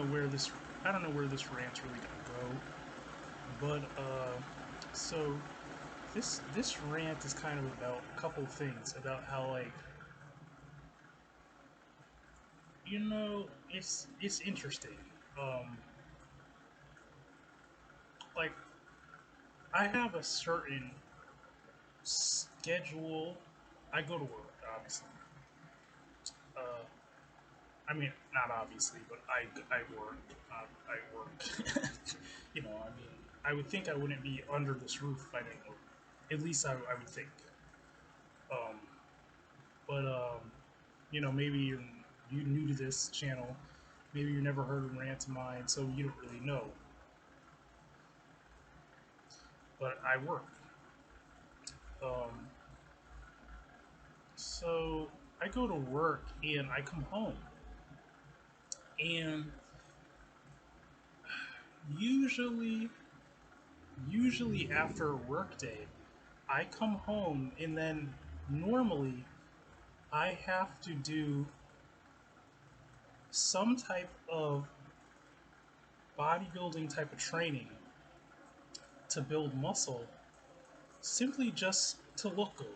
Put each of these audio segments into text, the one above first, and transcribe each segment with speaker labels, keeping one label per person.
Speaker 1: Where this I don't know where this rant's really gonna go, but so this rant is kind of about a couple of things about how like it's interesting. Um, like I have a certain schedule. I go to work, obviously. Uh, I mean, not obviously, but I work. I work. I mean, I would think I wouldn't be under this roof if I didn't work. At least I would think. Um, but maybe you're new to this channel. Maybe you never heard of Rant of Mine, so you don't really know. But I work. Um, so I go to work and I come home, and usually, usually after a work day, I come home and then normally I have to do some type of bodybuilding type of training to build muscle simply just to look good.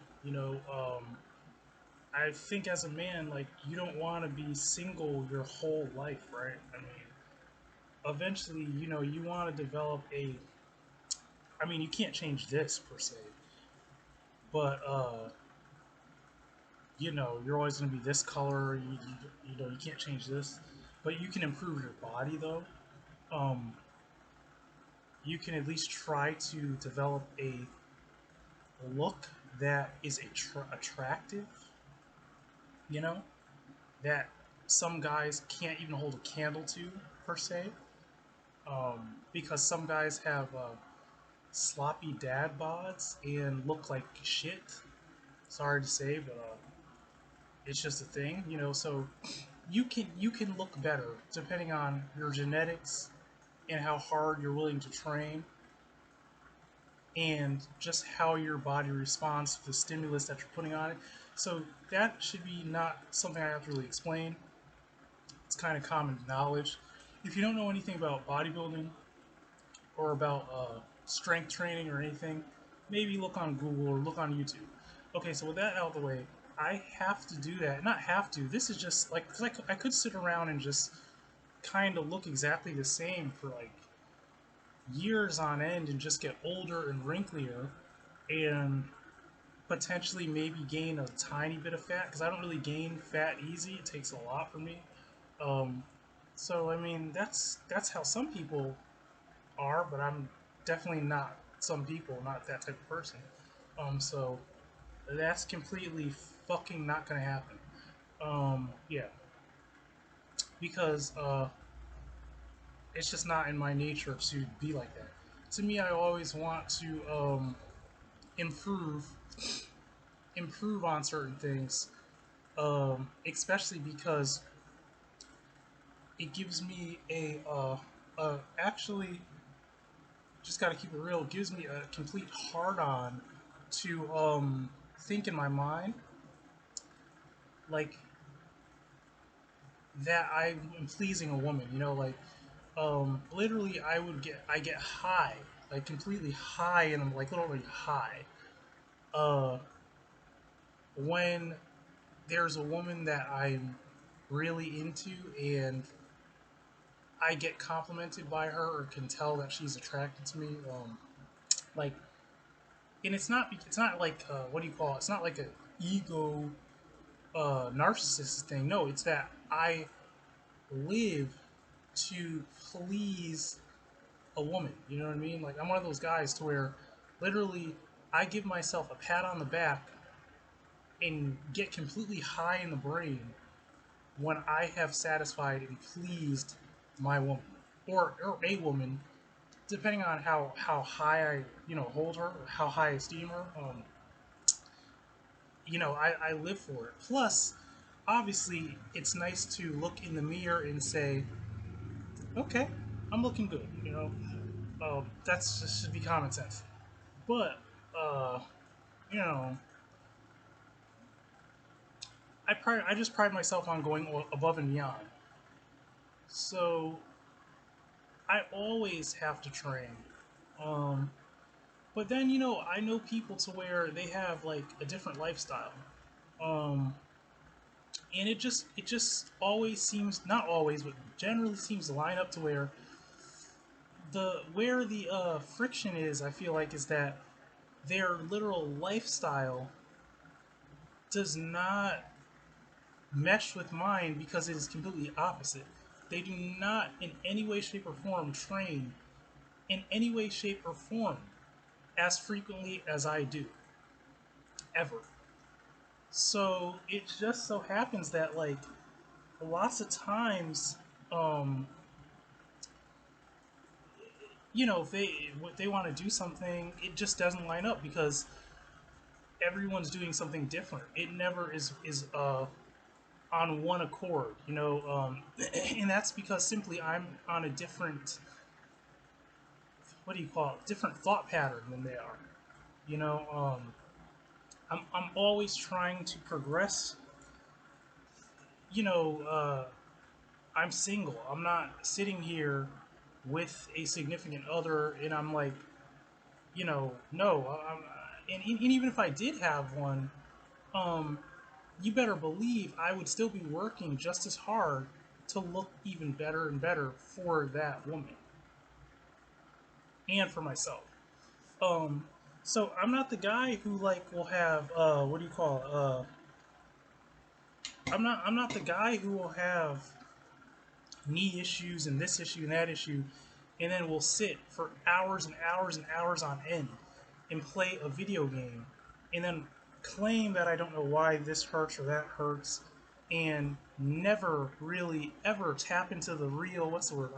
Speaker 1: I think as a man, like you don't want to be single your whole life, right? I mean, eventually, you want to develop a. I mean, you can't change this per se, but you're always going to be this color. You can't change this, but you can improve your body though. Um, you can at least try to develop a look that is attractive. You know, that some guys can't even hold a candle to per se, because some guys have sloppy dad bods and look like shit. Sorry to say, but it's just a thing, So you can look better depending on your genetics and how hard you're willing to train, and just how your body responds to the stimulus that you're putting on it. So that should be not something I have to really explain. It's kind of common knowledge. If you don't know anything about bodybuilding or about strength training or anything, maybe look on Google or look on YouTube. Okay, so with that out of the way, I have to do that. Not have to. This is just like, because I could sit around and just kind of look exactly the same for like years on end and just get older and wrinklier and potentially maybe gain a tiny bit of fat, because I don't really gain fat easy. It takes a lot for me. Um, so I mean, that's how some people are, but I'm definitely not some people, not that type of person. So that's completely fucking not gonna happen. Yeah, because it's just not in my nature to be like that. To me, I always want to improve, improve on certain things, especially because it gives me actually, just got to keep it real. It gives me a complete hard on to think in my mind like that I am pleasing a woman. Literally, I get high, like completely high, and I'm like literally high. Uh, when there's a woman that I'm really into and I get complimented by her or can tell that she's attracted to me, like, and it's not like what do you call it? It's not like a ego narcissist thing. No, it's that I live to please a woman. You know what I mean? Like I'm one of those guys to where literally I give myself a pat on the back and get completely high in the brain when I have satisfied and pleased my woman, or a woman, depending on how high I hold her, or how high I esteem her. I live for it. Plus, obviously, it's nice to look in the mirror and say, okay, I'm looking good. That's just should be common sense. But uh, you know, I just pride myself on going above and beyond. So I always have to train. Um, but then I know people to where they have like a different lifestyle. Um, and it just always seems, not always, but generally seems to line up to where the friction is. I feel like is that their literal lifestyle does not mesh with mine because it is completely opposite. They do not in any way, shape, or form train in any way, shape, or form as frequently as I do, ever. So it just so happens that like lots of times, um, if they want to do something, it just doesn't line up because everyone's doing something different. It never is on one accord, and that's because simply I'm on a different, what do you call it, different thought pattern than they are. You know, I'm always trying to progress. You know, I'm single. I'm not sitting here with a significant other, and I'm like, no. And even if I did have one, um, you better believe I would still be working just as hard to look even better and better for that woman and for myself. Um, so I'm not the guy who like will have what do you call it? I'm not the guy who will have knee issues and this issue and that issue, and then will sit for hours and hours and hours on end and play a video game, and then claim that I don't know why this hurts or that hurts, and never really ever tap into the real, what's the word,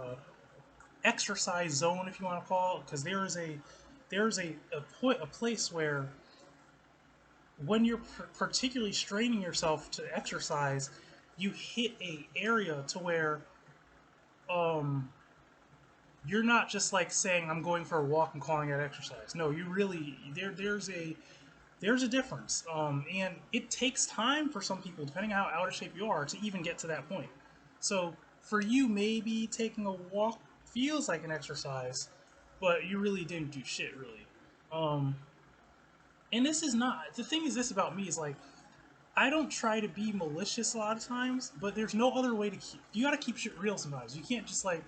Speaker 1: exercise zone, if you want to call it, because there's a place where when you're particularly straining yourself to exercise, you hit a area to where um you're not just like saying I'm going for a walk and calling it exercise. No, you really there's a difference. And it takes time for some people, depending on how out of shape you are, to even get to that point. So for you, maybe taking a walk feels like an exercise, but you really didn't do shit really. Um, and this is not, the thing is, this about me is like I don't try to be malicious a lot of times, but there's no other way to keep. You got to keep shit real sometimes. You can't just like,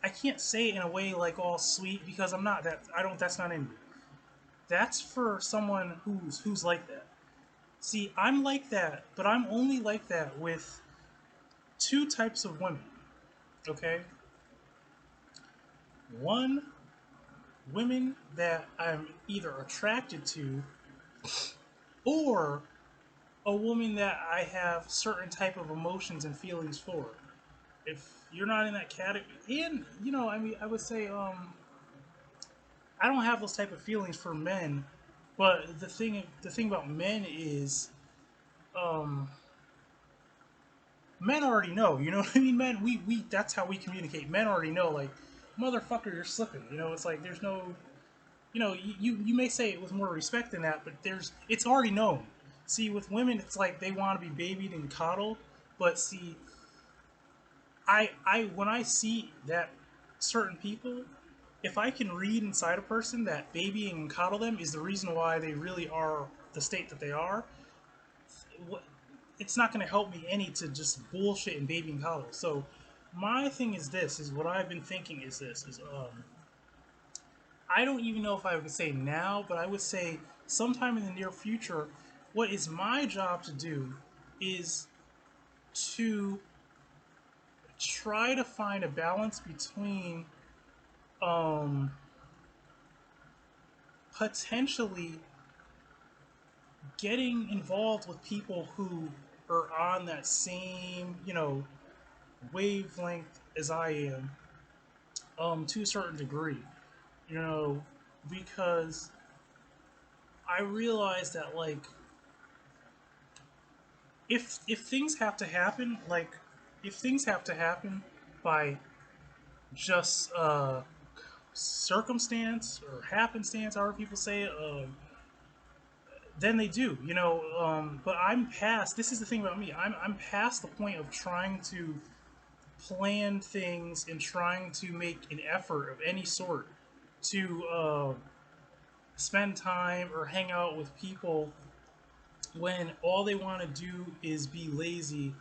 Speaker 1: I can't say it in a way like all sweet because I'm not that. I don't. That's not in me. That's for someone who's like that. See, I'm like that, but I'm only like that with two types of women. Okay, one, women that I'm either attracted to, or a woman that I have certain type of emotions and feelings for. If you're not in that category, and I mean, I would say, I don't have those type of feelings for men, but the thing about men is, um, men already know. You know what I mean? Men, we that's how we communicate. Men already know, like, motherfucker, you're slipping. It's like there's no, you may say it with more respect than that, but it's already known. See, with women, it's like they want to be babied and coddled, but see, I when I see that certain people, if I can read inside a person that babying and coddle them is the reason why they really are the state that they are, it's not going to help me any to just bullshit and baby and coddle. So my thing is this: is what I've been thinking is this: is I don't even know if I would say now, but I would say sometime in the near future. What is my job to do is to try to find a balance between um, potentially getting involved with people who are on that same, wavelength as I am, to a certain degree, you know, because I realize that like if things have to happen, like if things have to happen by just circumstance or happenstance, however people say it, then they do, but I'm past. This is the thing about me. I'm past the point of trying to plan things and trying to make an effort of any sort to spend time or hang out with people when all they want to do is be lazy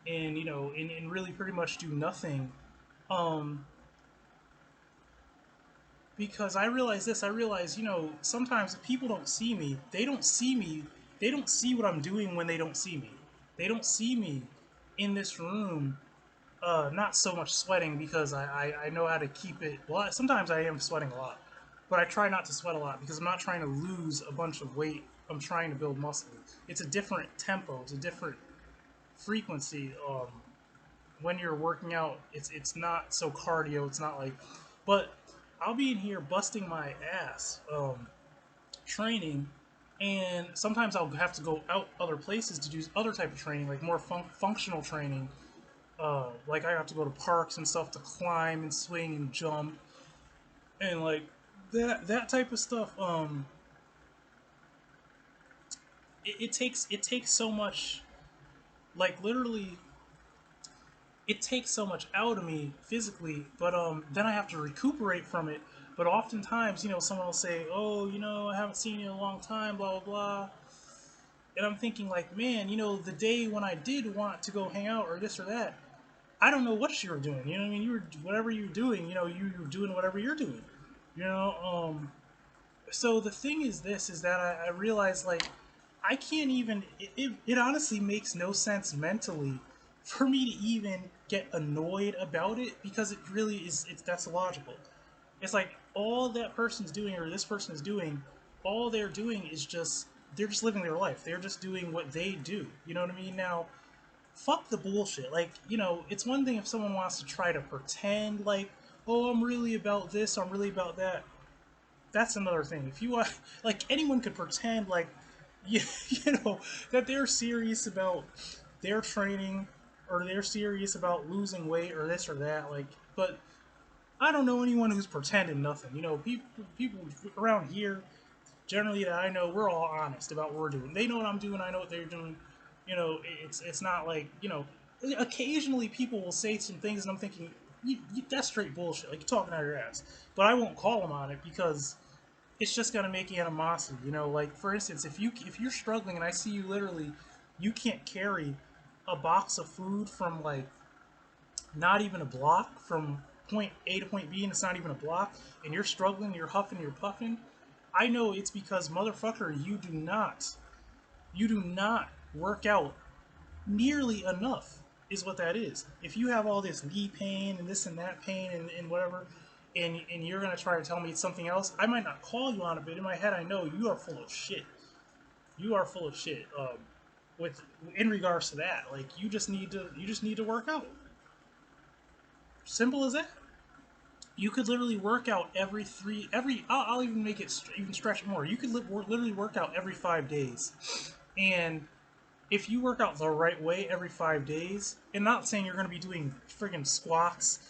Speaker 1: and and really pretty much do nothing. um because I realize this. I realize, sometimes if people don't see me, they don't see me. They don't see what I'm doing when they don't see me. They don't see me in this room, not so much sweating because I know how to keep it. Well, sometimes I am sweating a lot, but I try not to sweat a lot because I'm not trying to lose a bunch of weight. I'm trying to build muscle. It's a different tempo. It's a different frequency. When you're working out, it's not so cardio. It's not like, but I'll be in here busting my ass, training, and sometimes I'll have to go out other places to do other type of training, like more functional training. Like I have to go to parks and stuff to climb and swing and jump and like that type of stuff. It takes so much, like literally it takes so much out of me physically, but then I have to recuperate from it. But oftentimes, someone will say, "Oh, I haven't seen you in a long time," blah blah blah, and I'm thinking like, man, the day when I did want to go hang out or this or that, I don't know what you were doing. You know what I mean? You were whatever you were doing. You were doing whatever you're doing. You know. So the thing is, this is that I realize like I can't even. It honestly makes no sense mentally for me to even get annoyed about it because it really is. That's illogical. It's like all that person's doing or this person is doing, all they're doing is just they're just living their life. They're just doing what they do. You know what I mean? Now, fuck the bullshit. Like, it's one thing if someone wants to try to pretend like, oh, I'm really about this, I'm really about that. That's another thing. If you want, like, anyone could pretend like, you, you know, that they're serious about their training or they're serious about losing weight or this or that. Like, but I don't know anyone who's pretending nothing. People around here generally that I know, we're all honest about what we're doing. They know what I'm doing. I know what they're doing. It's not like occasionally people will say some things, and I'm thinking that's straight bullshit. Like you're talking out your ass. But I won't call them on it because it's just gonna make animosity. Like for instance, if you're struggling and I see you literally, you can't carry a box of food from like not even a block from point A to point B, and it's not even a block, and you're struggling, you're huffing, you're puffing, I know it's because motherfucker, you do not work out nearly enough, is what that is. If you have all this knee pain and this and that pain and whatever, and you're gonna try to tell me it's something else, I might not call you on it, but in my head I know you are full of shit. You are full of shit. With in regards to that, like you just need to work out. Simple as that. You could literally work out I'll even make it even stretch it more. You could literally work out every 5 days, and if you work out the right way every 5 days, and not saying you're going to be doing friggin' squats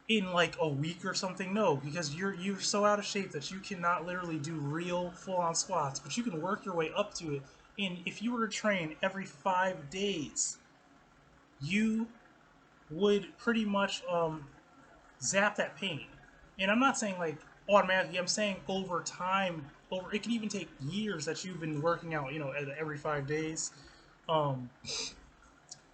Speaker 1: in like a week or something, no, because you're so out of shape that you cannot literally do real full on squats, but you can work your way up to it. And if you were to train every 5 days, you would pretty much zap that pain. And I'm not saying like automatically. I'm saying over time. Over it can even take years that you've been working out. Every 5 days, um,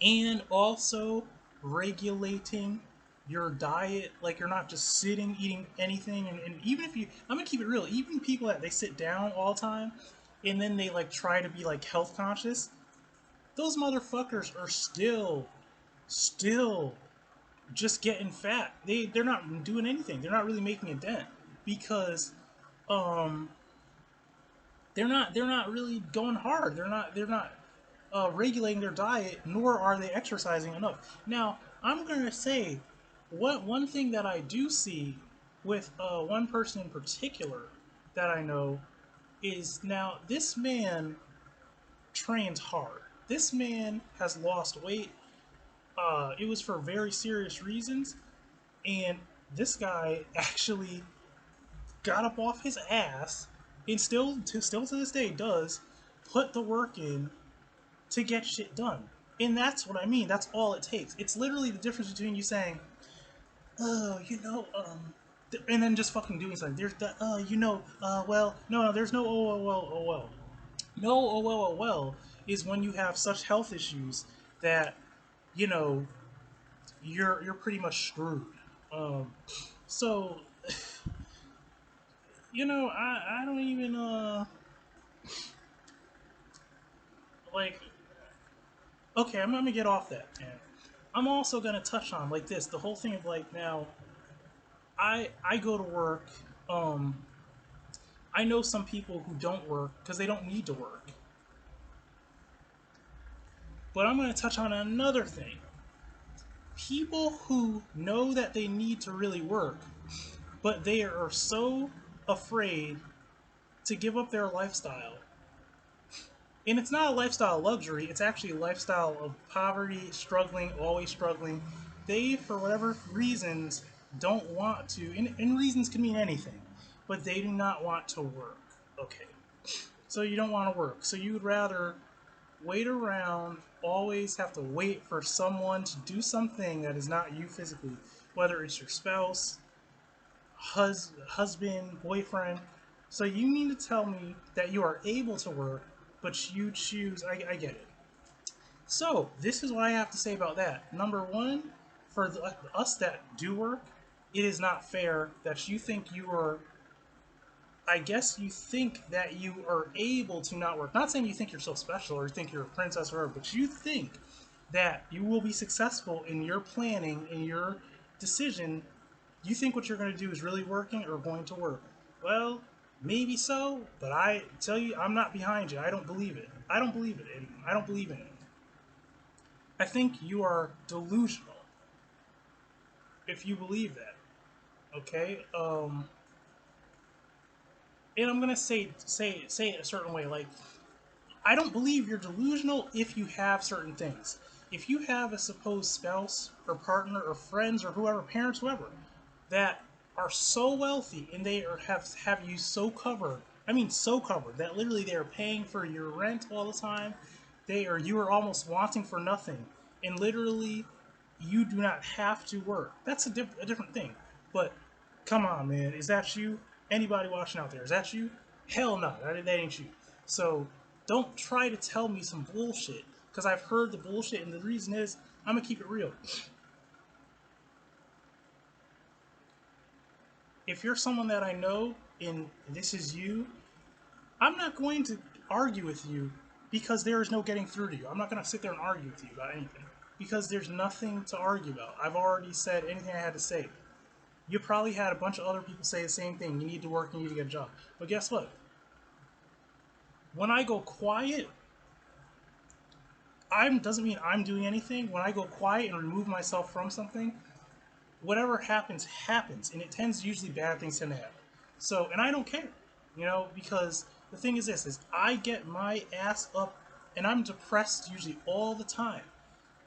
Speaker 1: and also regulating your diet. Like you're not just sitting eating anything. And even if I'm gonna keep it real. Even people that they sit down all the time, and then they like try to be like health conscious. Those motherfuckers are still just getting fat. They're not doing anything. They're not really making a dent because um they're not really going hard. They're not regulating their diet, nor are they exercising enough. Now I'm gonna say what one thing that I do see with one person in particular that I know is now this man trains hard. This man has lost weight. It was for very serious reasons, and this guy actually got up off his ass and still to this day does put the work in to get shit done. And that's what I mean. That's all it takes. It's literally the difference between you saying, "Oh, and then just fucking doing something. There's the, well, no, there's no well. No, well is when you have such health issues that, you know, you're pretty much screwed. Um, so, I don't even, like, okay, I'm gonna get off that, man. I'm also gonna touch on, like, this, the whole thing of, like, now, I go to work, um, I know some people who don't work because they don't need to work. But I'm going to touch on another thing. People who know that they need to really work, but they are so afraid to give up their lifestyle. And it's not a lifestyle of luxury, it's actually a lifestyle of poverty, struggling, always struggling. They, for whatever reasons, don't want to, and reasons can mean anything, but they do not want to work. Okay. So you don't want to work. So you would rather wait around, always have to wait for someone to do something that is not you physically, whether it's your spouse, husband, boyfriend. So you mean to tell me that you are able to work, but you choose? I get it. So this is what I have to say about that. Number one, for us that do work, it is not fair that you think you are. I guess you think that you are able to not work. Not saying you think you're so special or you think you're a princess or whatever, but you think that you will be successful in your planning, in your decision. You think what you're going to do is really working or going to work. Well, maybe so, but I tell you, I'm not behind you. I don't believe it. I don't believe it. I don't believe in it. I think you are delusional if you believe that. Okay? And I'm gonna say it a certain way. Like, I don't believe you're delusional if you have certain things. If you have a supposed spouse or partner or friends or whoever, parents, whoever, that are so wealthy and they have you so covered. I mean, so covered that literally they are paying for your rent all the time. You are almost wanting for nothing, and literally you do not have to work. That's a different thing. But come on, man, is that you? Anybody watching out there, is that you? Hell no, that ain't you. So don't try to tell me some bullshit because I've heard the bullshit, and the reason is I'm gonna keep it real. If you're someone that I know and this is you, I'm not going to argue with you because there is no getting through to you. I'm not going to sit there and argue with you about anything because there's nothing to argue about. I've already said anything I had to say. You probably had a bunch of other people say the same thing. You need to work, you need to get a job. But guess what? When I go quiet, I'm doesn't mean I'm doing anything. When I go quiet and remove myself from something, whatever happens happens, and it tends usually bad things tend to happen. So, and I don't care, because the thing is this: is I get my ass up, and I'm depressed usually all the time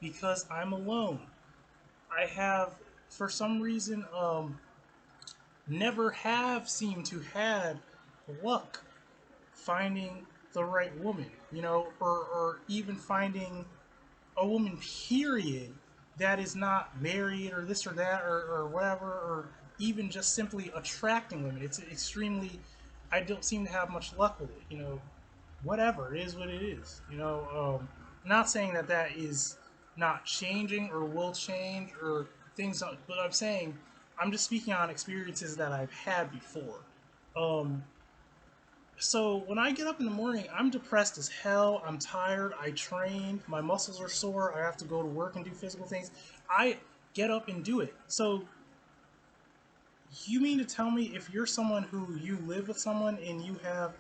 Speaker 1: because I'm alone. I have, for some reason, never have seemed to had luck finding the right woman, or even finding a woman, period, that is not married or this or that or whatever, or even just simply attracting women. It's extremely, I don't seem to have much luck with it. Whatever, it is what it is. Not saying that that is not changing or will change or things, but I'm saying I'm just speaking on experiences that I've had before. Um, so when I get up in the morning, I'm depressed as hell. I'm tired. I trained. My muscles are sore. I have to go to work and do physical things. I get up and do it. So you mean to tell me if you're someone who you live with someone and you have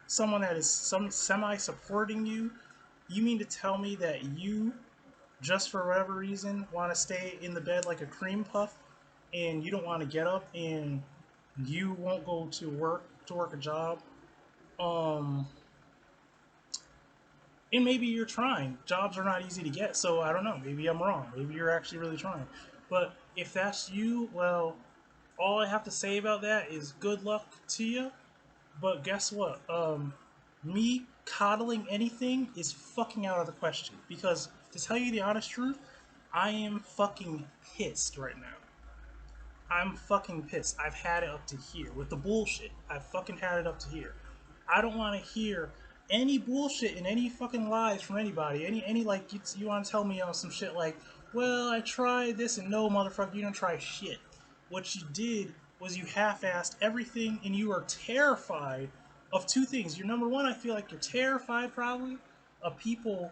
Speaker 1: someone that is some semi supporting you, you mean to tell me that you just for whatever reason want to stay in the bed like a cream puff and you don't want to get up and you won't go to work a job? Um And maybe you're trying. Jobs are not easy to get, so I don't know. Maybe I'm wrong. Maybe you're actually really trying. But if that's you, well, all I have to say about that is good luck to you. But guess what? Me coddling anything is fucking out of the question because To tell you the honest truth, I am fucking pissed right now. I'm fucking pissed. I've had it up to here with the bullshit. I've fucking had it up to here. I don't want to hear any bullshit and any fucking lies from anybody. Any like you want to tell me some shit like, well, I tried this and no, motherfucker, you don't try shit. What you did was you half-assed everything and you are terrified of two things. You're number one, I feel like you're terrified probably of people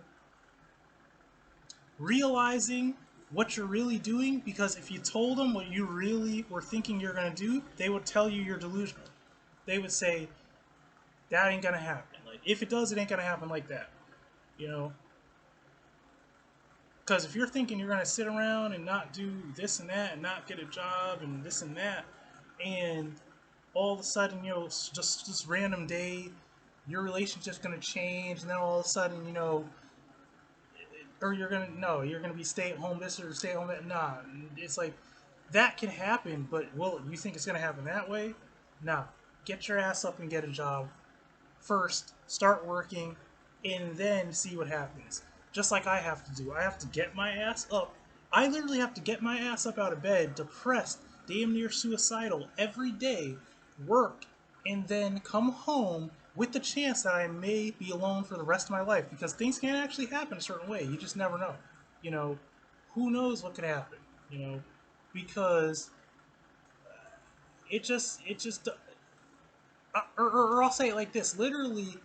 Speaker 1: realizing what you're really doing, because if you told them what you really were thinking you're going to do, they would tell you you're delusional. They would say that ain't going to happen. Like, if it does, it ain't going to happen like that. You know, because if you're thinking you're going to sit around and not do this and that and not get a job and this and that, and all of a sudden, you know, just random day, your relationship's going to change, and then all of a sudden, you know, or you're gonna be stay at home this or stay at home that. Nah, it's like that can happen, but will you think it's gonna happen that way? Nah, get your ass up and get a job first. Start working, and then see what happens. Just like I have to do. I have to get my ass up. I literally have to get my ass up out of bed, depressed, damn near suicidal, every day, work, and then come home with the chance that I may be alone for the rest of my life, because things can actually happen a certain way. You just never know. You know, who knows what could happen, you know, because or I'll say it like this, literally,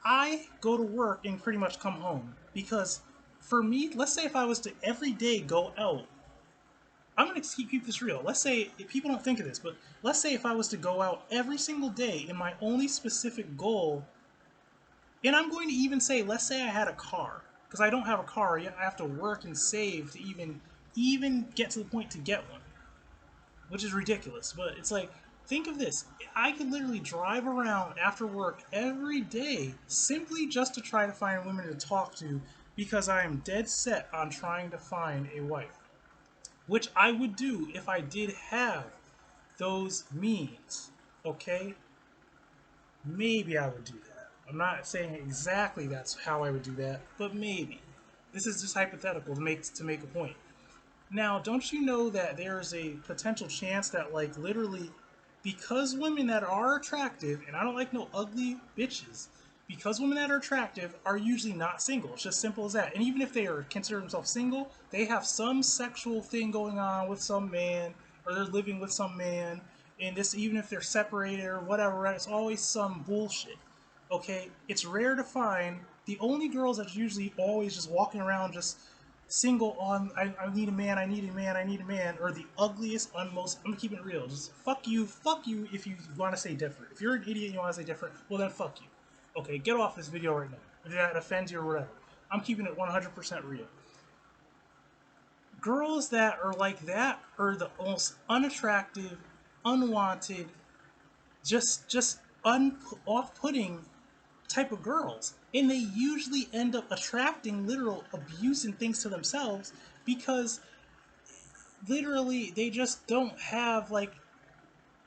Speaker 1: I go to work and pretty much come home because for me, let's say if I was to every day go out, I'm going to keep this real. Let's say, if people don't think of this, but let's say if I was to go out every single day and my only specific goal, and I'm going to even say, let's say I had a car, because I don't have a car yet, I have to work and save to even get to the point to get one, which is ridiculous. But it's like, think of this. I could literally drive around after work every day simply just to try to find women to talk to, because I am dead set on trying to find a wife, which I would do if I did have those means. Okay? Maybe I would do that. I'm not saying exactly that's how I would do that, but maybe. This is just hypothetical to make a point. Now, don't you know that there's a potential chance that, like, literally, because women that are attractive, and I don't like no ugly bitches, because women that are attractive are usually not single. It's just simple as that. And even if they are consider themselves single, they have some sexual thing going on with some man, or they're living with some man. And this, even if they're separated or whatever, right? It's always some bullshit. Okay, it's rare to find the only girls that's usually always just walking around just single on I need a man, I need a man, I need a man, or the ugliest, unmost. I'm gonna keep it real. Just fuck you if you want to say different. If you're an idiot and you want to say different, well then fuck you. Okay, get off this video right now. If that offends you or whatever. I'm keeping it 100% real. Girls that are like that are the most unattractive, unwanted, just off-putting type of girls, and they usually end up attracting literal abuse and things to themselves, because literally they just don't have like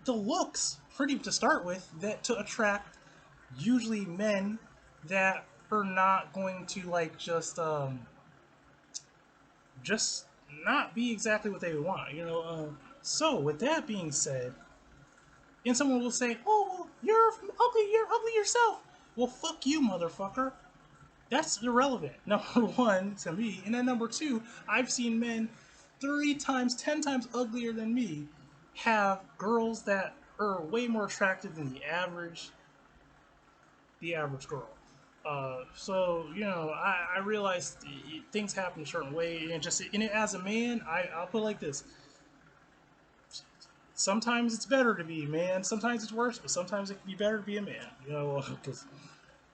Speaker 1: the looks pretty to start with that to attract usually men that are not going to like just not be exactly what they want, you know. So with that being said, and someone will say, oh well, you're ugly yourself. Well, fuck you, motherfucker. That's irrelevant. Number one, to me. And then number two, I've seen men 3 times, 10 times uglier than me have girls that are way more attractive than the average girl. So you know, I realize things happen a certain way, and just in it as a man, I'll put it like this: sometimes it's better to be a man, sometimes it's worse, but sometimes it can be better to be a man. You know, because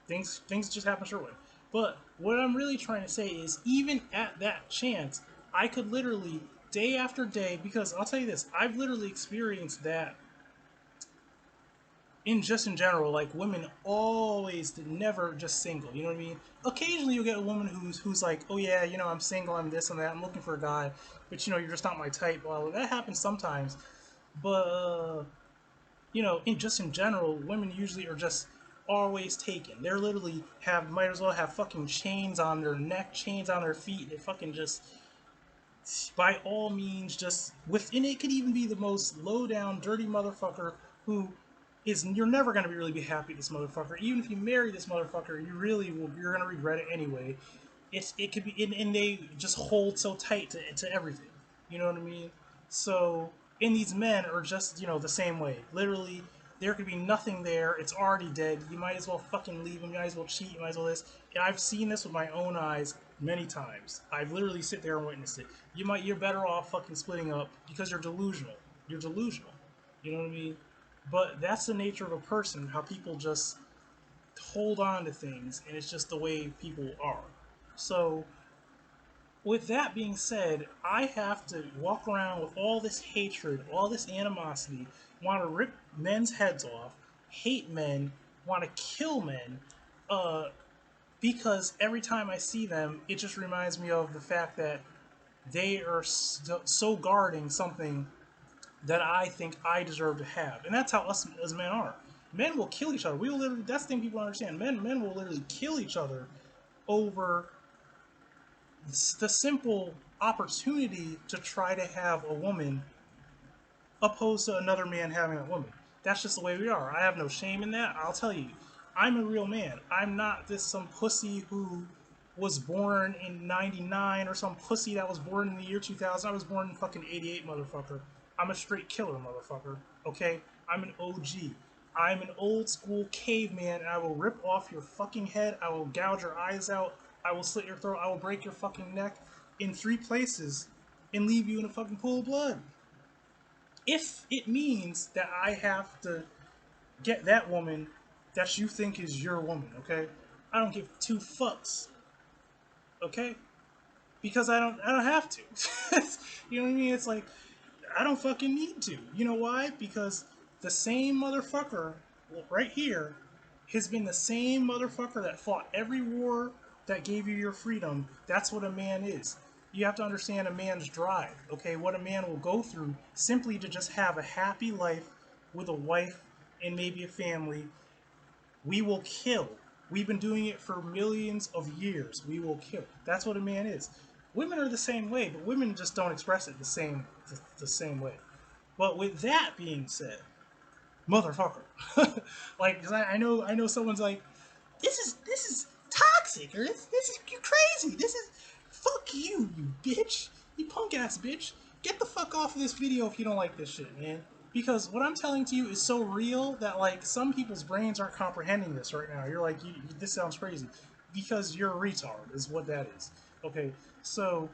Speaker 1: things just happen a certain way. But what I'm really trying to say is, even at that chance, I could literally day after day, because I'll tell you this, I've literally experienced that in general, like women always never just single. You know what I mean? Occasionally you'll get a woman who's like, oh yeah, you know, I'm single, I'm this and that, I'm looking for a guy, but you know, you're just not my type. Well, that happens sometimes, but you know, in general, women usually are just always taken. They're literally might as well have fucking chains on their neck, chains on their feet. They're fucking just by all means just within it could even be the most low down, dirty motherfucker who is you're never gonna really be happy with this motherfucker. Even if you marry this motherfucker, you're gonna regret it anyway. It could be and they just hold so tight to everything. You know what I mean? So and these men are just, the same way. Literally, there could be nothing there. It's already dead. You might as well fucking leave him. You might as well cheat. You might as well this. And I've seen this with my own eyes many times. I've literally sit there and witnessed it. You're better off fucking splitting up because you're delusional. You're delusional. You know what I mean? But that's the nature of a person. How people just hold on to things, and it's just the way people are. So with that being said, I have to walk around with all this hatred, all this animosity, want to rip men's heads off, hate men, want to kill men, uh, because every time I see them, it just reminds me of the fact that they are so guarding something that I think I deserve to have, and that's how us as men are. Men will kill each other. We will literally. That's the thing people don't understand. Men will literally kill each other over the simple opportunity to try to have a woman opposed to another man having a woman. That's just the way we are. I have no shame in that. I'll tell you, I'm a real man. I'm not this some pussy who was born in 99 or some pussy that was born in the year 2000. I was born in fucking 88, motherfucker. I'm a straight killer, motherfucker. Okay? I'm an OG. I'm an old school caveman, and I will rip off your fucking head. I will gouge your eyes out. I will slit your throat. I will break your fucking neck in 3 places and leave you in a fucking pool of blood. If it means that I have to get that woman that you think is your woman, okay? I don't give 2 fucks, okay? Because I don't have to. You know what I mean? It's like I don't fucking need to. You know why? Because the same motherfucker right here has been the same motherfucker that fought every war that gave you your freedom. That's what a man is. You have to understand a man's drive, okay? What a man will go through simply to just have a happy life with a wife and maybe a family. We will kill. We've been doing it for millions of years. We will kill. That's what a man is. Women are the same way, but women just don't express it the same way. But with that being said, motherfucker, like 'cause I know someone's like, this is toxic, or this is you crazy. This is fuck you bitch, you punk ass bitch. Get the fuck off of this video if you don't like this shit, man. Because what I'm telling to you is so real that like some people's brains aren't comprehending this right now. You're like, this sounds crazy, because you're a retard, is what that is. Okay, so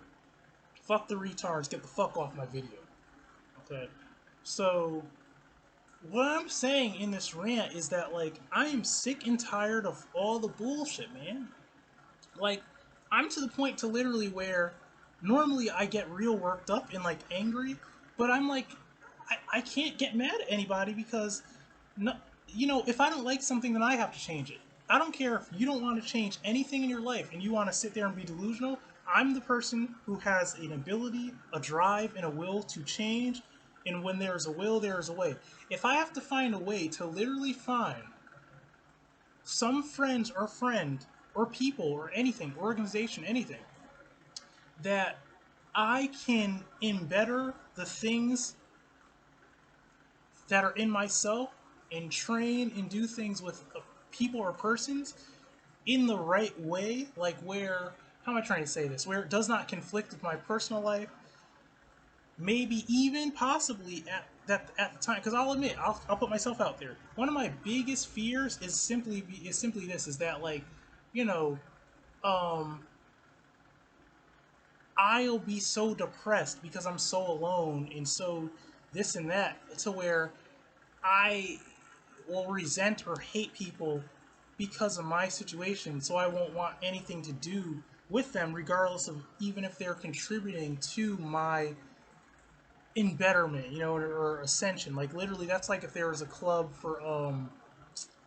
Speaker 1: fuck the retards. Get the fuck off my video. Okay, so what I'm saying in this rant is that like I am sick and tired of all the bullshit, man. Like I'm to the point to literally where normally I get real worked up and like angry, but I'm like I can't get mad at anybody because no, if I don't like something, then I have to change it. I don't care if you don't want to change anything in your life and you want to sit there and be delusional. I'm the person who has an ability, a drive, and a will to change. And when there is a will, there is a way. If I have to find a way to literally find some friend or people or anything, organization, anything, that I can embetter the things that are in myself and train and do things with people or persons in the right way, like where, how am I trying to say this, where it does not conflict with my personal life, maybe even possibly at the time, because I'll admit, I'll put myself out there. One of my biggest fears is simply this, is that like, you know, um, I'll be so depressed because I'm so alone and so this and that, to where I will resent or hate people because of my situation, so I won't want anything to do with them, regardless of even if they're contributing to my embetterment, or ascension. Like literally, that's like if there was a club for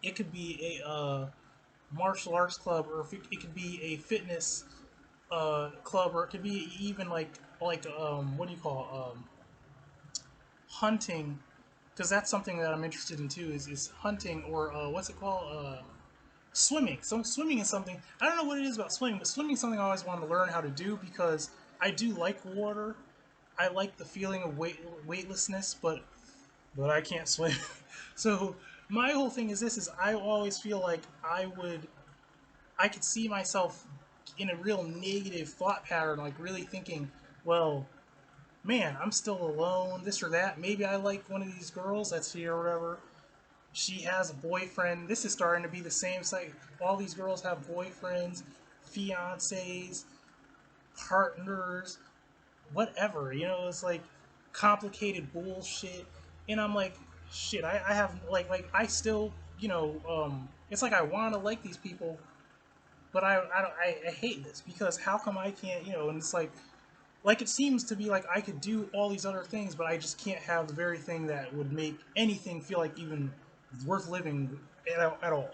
Speaker 1: it could be a martial arts club, or if it could be a fitness club, or it could be even like what do you call hunting, because that's something that I'm interested in too. Is hunting, or what's it called? Swimming. So swimming is something, I don't know what it is about swimming, but swimming is something I always wanted to learn how to do because I do like water. I like the feeling of weightlessness, but I can't swim. So my whole thing is this: is I always feel like I could see myself in a real negative thought pattern, like really thinking, well, man, I'm still alone, this or that. Maybe I like one of these girls that's here or whatever. She has a boyfriend. This is starting to be the same site. All these girls have boyfriends, fiancés, partners, whatever. You know, it's like complicated bullshit. And I'm like, shit. I have like I still it's like I want to like these people, but I hate this because how come I can't And it's like it seems to be like I could do all these other things, but I just can't have the very thing that would make anything feel like even worth living at all,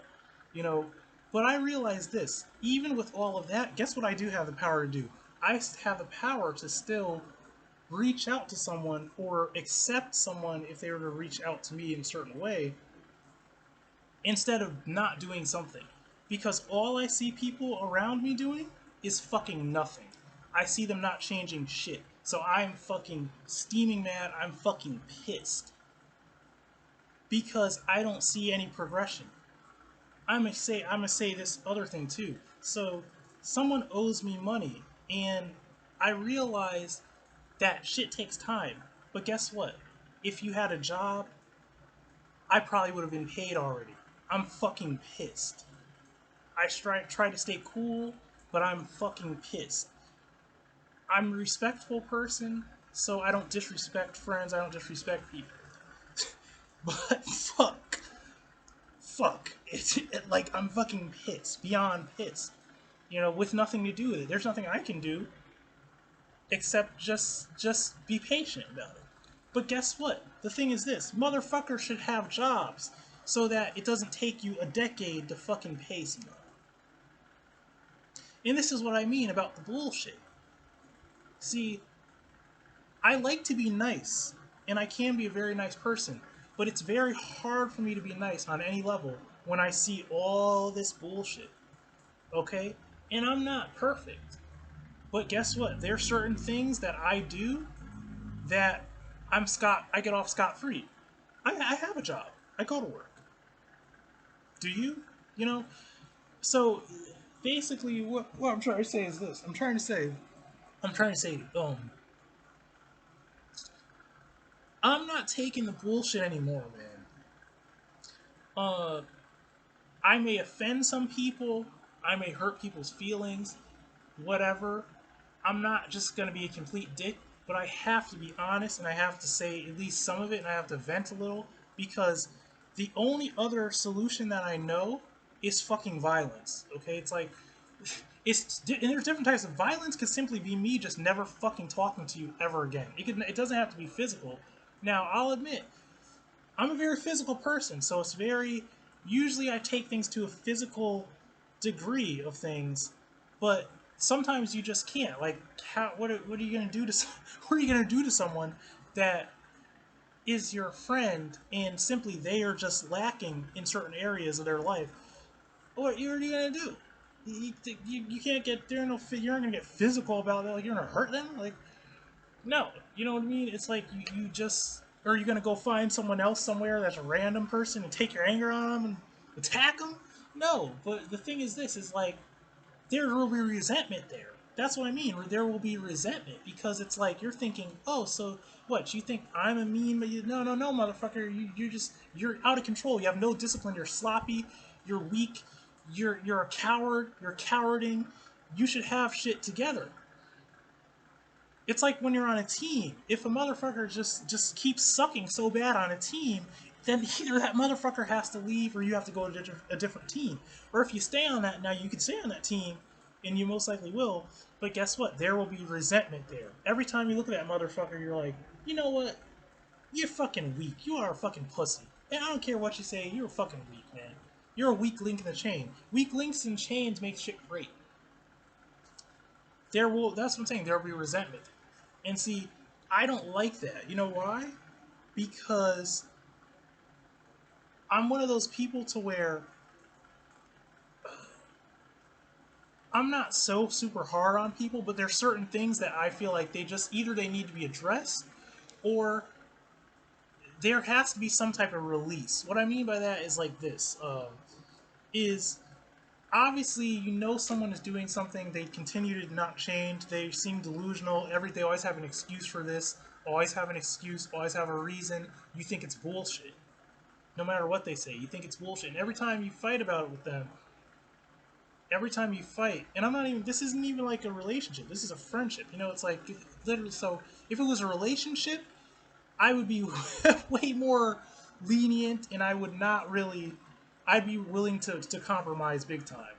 Speaker 1: you know. But I realize this: even with all of that, guess what? I do have the power to do. I have the power to still reach out to someone or accept someone if they were to reach out to me in a certain way, instead of not doing something. Because all I see people around me doing is fucking nothing. I see them not changing shit. So I'm fucking steaming mad. I'm fucking pissed. Because I don't see any progression. I'm gonna say this other thing too. So someone owes me money and I realize that shit takes time. But guess what? If you had a job, I probably would have been paid already. I'm fucking pissed. I try to stay cool, but I'm fucking pissed. I'm a respectful person, so I don't disrespect friends. I don't disrespect people. But fuck. Like I'm fucking pissed, beyond pissed. With nothing to do with it. There's nothing I can do except just be patient about it. But guess what? The thing is this: motherfuckers should have jobs so that it doesn't take you a decade to fucking pay someone. And this is what I mean about the bullshit. See, I like to be nice, and I can be a very nice person, but it's very hard for me to be nice on any level when I see all this bullshit. Okay? And I'm not perfect. But guess what? There are certain things that I do that I get off scot free. I have a job. I go to work. Do you? You know? So basically what I'm trying to say is this. I'm trying to say, I'm not taking the bullshit anymore, man. Uh, I may offend some people, I may hurt people's feelings, whatever. I'm not just gonna be a complete dick, but I have to be honest and I have to say at least some of it and I have to vent a little because the only other solution that I know is fucking violence. Okay, it's like and there's different types of violence. Could simply be me just never fucking talking to you ever again. It doesn't have to be physical. Now I'll admit I'm a very physical person, so it's very usually I take things to a physical degree of things, but sometimes you just can't. Like, what are you gonna do to what are you gonna do to someone that is your friend and simply they are just lacking in certain areas of their life? What are you gonna do? You can't get there. No, you're not gonna get physical about it. Like you're gonna hurt them. Like no, you know what I mean? It's like you just. Or are you gonna go find someone else somewhere that's a random person and take your anger on them and attack them? No, but the thing is this is like, there will be resentment there. That's what I mean. There will be resentment because it's like you're thinking, oh, so what? You think I'm a mean? But no, motherfucker. You're out of control. You have no discipline. You're sloppy. You're weak. You're a coward. You're cowarding. You should have shit together. It's like when you're on a team. If a motherfucker just keeps sucking so bad on a team, then either that motherfucker has to leave or you have to go to a different team. Or if you stay on that, now you can stay on that team, and you most likely will. But guess what? There will be resentment there. Every time you look at that motherfucker, you're like, you know what? You're fucking weak. You are a fucking pussy. And I don't care what you say. You're fucking weak, man. You're a weak link in the chain. Weak links in chains make shit great. That's what I'm saying. There will be resentment. And see, I don't like that. You know why? Because I'm one of those people to where I'm not so super hard on people, but there's certain things that I feel like they just either they need to be addressed or there has to be some type of release. What I mean by that is like this: is obviously you know someone is doing something, they continue to not change, they seem delusional, they always have an excuse for this, always have an excuse, always have a reason. You think it's bullshit. No matter what they say, you think it's bullshit. And every time you fight about it with them, every time you fight, and I'm not even, this isn't even like a relationship, this is a friendship. You know, it's like literally, so if it was a relationship, I would be way more lenient and I would not really, I'd be willing to compromise big time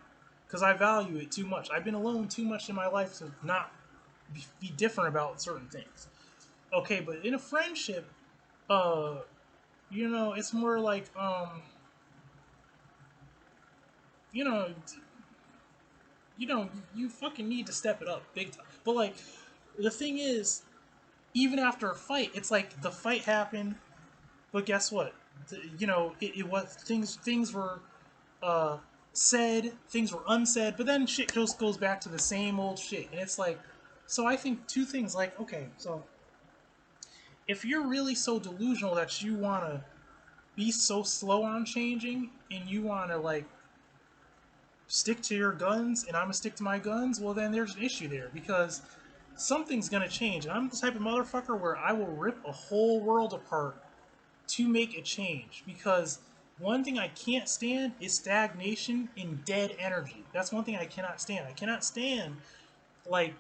Speaker 1: because I value it too much. I've been alone too much in my life to not be different about certain things. Okay, but in a friendship, uh, you know, it's more like, you know, you know, you fucking need to step it up big time. But like, the thing is, even after a fight, it's like the fight happened, but guess what? You know, it was things were uh, said, things were unsaid, but then shit just goes back to the same old shit, and it's like, so I think two things. Like, okay, so if you're really so delusional that you want to be so slow on changing, and you want to like stick to your guns, and I'm gonna stick to my guns, well then there's an issue there because something's gonna change. And I'm the type of motherfucker where I will rip a whole world apart to make a change because one thing I can't stand is stagnation and dead energy. That's one thing I cannot stand. I cannot stand like,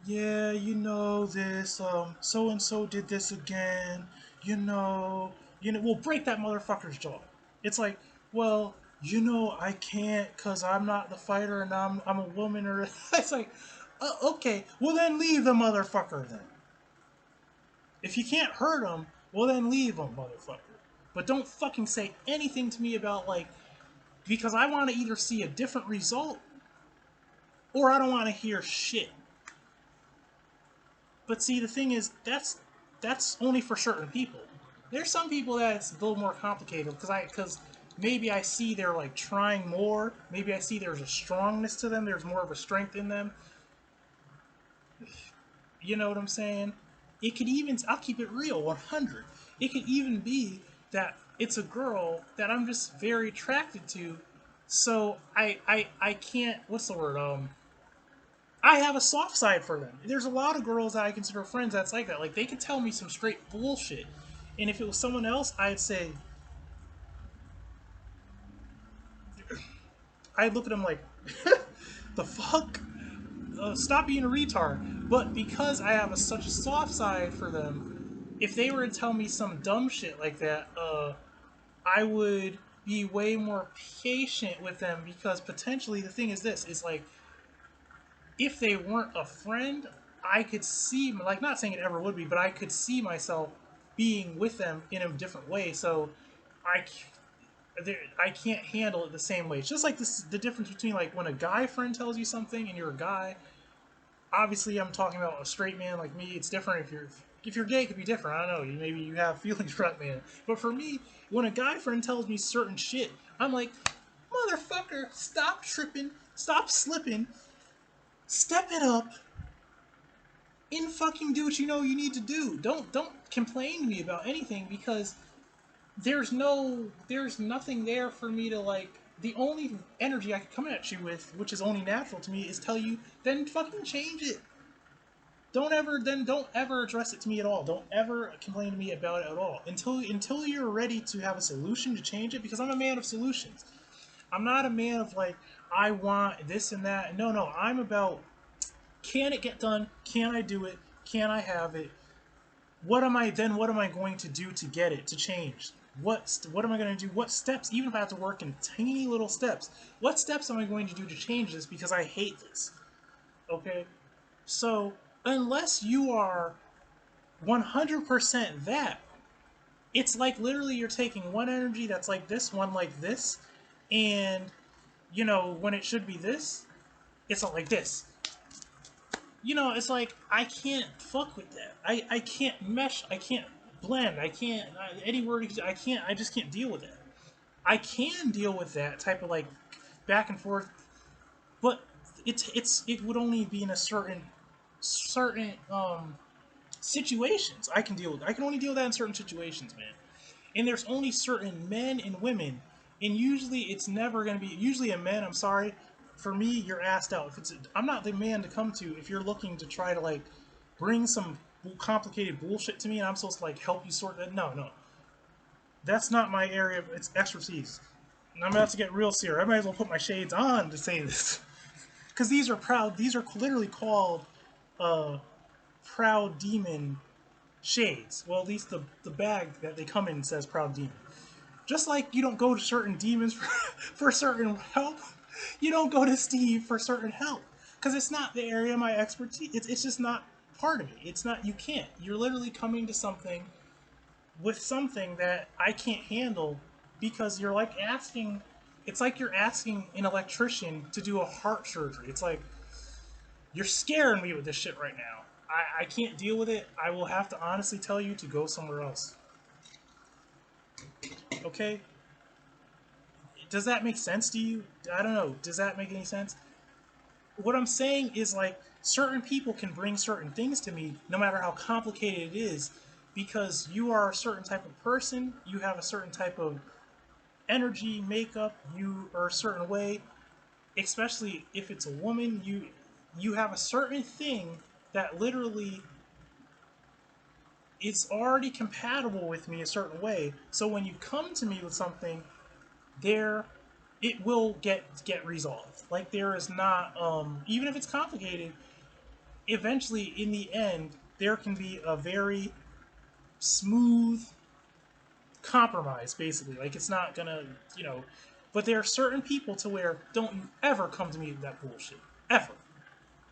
Speaker 1: yeah, you know this, so and so did this again, we'll break that motherfucker's jaw. It's like, well, I can't because I'm not the fighter and I'm a woman, or it's like, okay, well then leave the motherfucker then. If you can't hurt him, well then leave him, motherfucker. But don't fucking say anything to me about like, because I want to either see a different result or I don't want to hear shit. But see, the thing is, that's only for certain people. There's some people that it's a little more complicated because maybe I see they're like trying more. Maybe I see there's a strongness to them. There's more of a strength in them. You know what I'm saying? It could even, I'll keep it real, 100. It could even be that it's a girl that I'm just very attracted to. So I can't, what's the word? I have a soft side for them. There's a lot of girls that I consider friends that's like that. Like, they could tell me some straight bullshit. And if it was someone else, I'd look at them like, the fuck? Stop being a retard. But because I have such a soft side for them, if they were to tell me some dumb shit like that, I would be way more patient with them because potentially the thing is this is like, if they weren't a friend, I could see, like, not saying it ever would be, but I could see myself being with them in a different way. So I, I can't handle it the same way. It's just like this, the difference between like when a guy friend tells you something and you're a guy. Obviously, I'm talking about a straight man like me. It's different if you're gay. It could be different. I don't know. Maybe you have feelings for that man. But for me, when a guy friend tells me certain shit, I'm like, motherfucker, stop tripping, stop slipping, step it up, and fucking do what you know you need to do. Don't complain to me about anything because there's nothing there for me to like. The only energy I can come at you with, which is only natural to me, is tell you, then fucking change it. Don't ever address it to me at all. Don't ever complain to me about it at all until you're ready to have a solution to change it, because I'm a man of solutions. I'm not a man of like, I want this and that. No, no, I'm about, can it get done? Can I do it? Can I have it? What am I going to do to get it to change? What am I going to do? What steps, even if I have to work in tiny little steps, what steps am I going to do to change this because I hate this? Okay? So, unless you are 100% that, it's like literally you're taking one energy that's like this, one like this, and when it should be this, it's not like this. It's like I can't fuck with that. I can't mesh. I can't blend. I can't any word. I can't. I just can't deal with it. I can deal with that type of like back and forth, but it would only be in a certain situations I can deal with. I can only deal with that in certain situations, man. And there's only certain men and women, and usually it's never going to be usually a man. I'm sorry, for me, you're asked out. If it's I'm not the man to come to if you're looking to try to like bring some complicated bullshit to me, and I'm supposed to like help you sort that. No, no, that's not my area of its expertise. And I'm about to get real serious. I might as well put my shades on to say this, because these are proud. These are literally called uh, proud demon shades. Well, at least the bag that they come in says proud demon. Just like you don't go to certain demons for certain help, you don't go to Steve for certain help. Because it's not the area of my expertise. It's just not part of it. It's not, you can't. You're literally coming to something with something that I can't handle because you're like asking, it's like you're asking an electrician to do a heart surgery. It's like, you're scaring me with this shit right now. I can't deal with it. I will have to honestly tell you to go somewhere else. Okay? Does that make sense to you? I don't know. Does that make any sense? What I'm saying is like certain people can bring certain things to me no matter how complicated it is because you are a certain type of person, you have a certain type of energy makeup, you are a certain way, especially if it's a woman, you have a certain thing that literally is already compatible with me a certain way. So when you come to me with something, there it will get resolved. Like there is not even if it's complicated, eventually in the end there can be a very smooth compromise basically. Like it's not gonna, you know, but there are certain people to where don't you ever come to me with that bullshit. Ever.